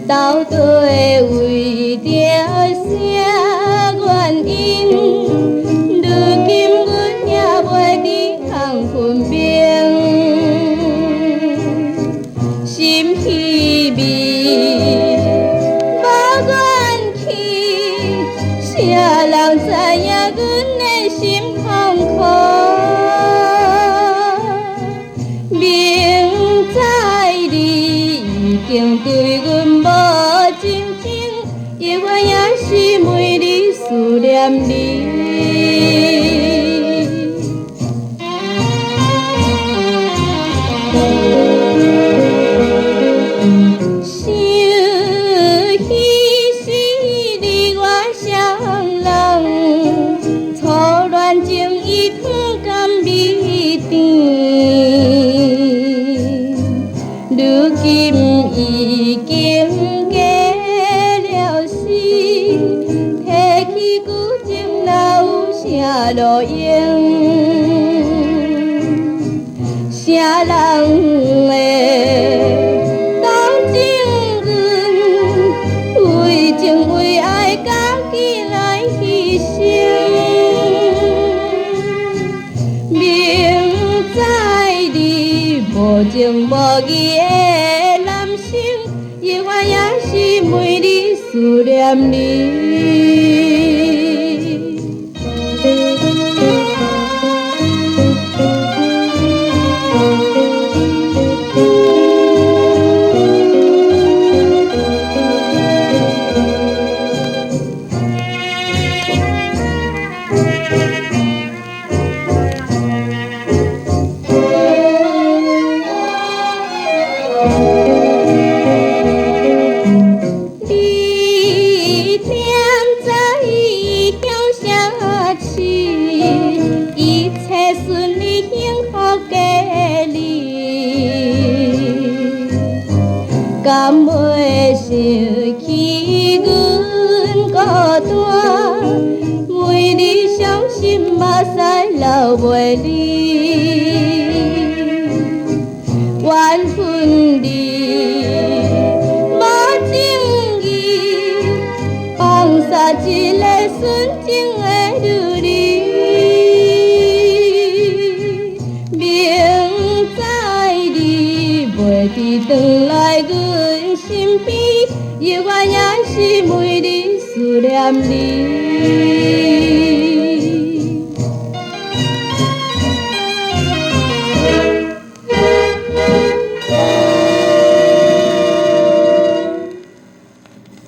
到底为着啥原因？如今阮也袂知通分辨，心稀微，无怨气，啥人知影阮的心痛苦？明知你已经对阮无真情，犹原也是每日思念你。想彼时你我双人，初恋情意不甘味甜，如今已经过了时，提起旧情哪有啥路用？啥人会当情阮？为情为爱，家己来牺牲。明知你无情无义的男性，犹原也是每日思念你。你点知伊向啥痴？一切顺利幸福给你，敢袂想起阮孤单？每日伤心目屎流袂离，缘分你无情义，放下一个纯情的女儿。明知你袂知转来阮身边，犹原也是每日思念你。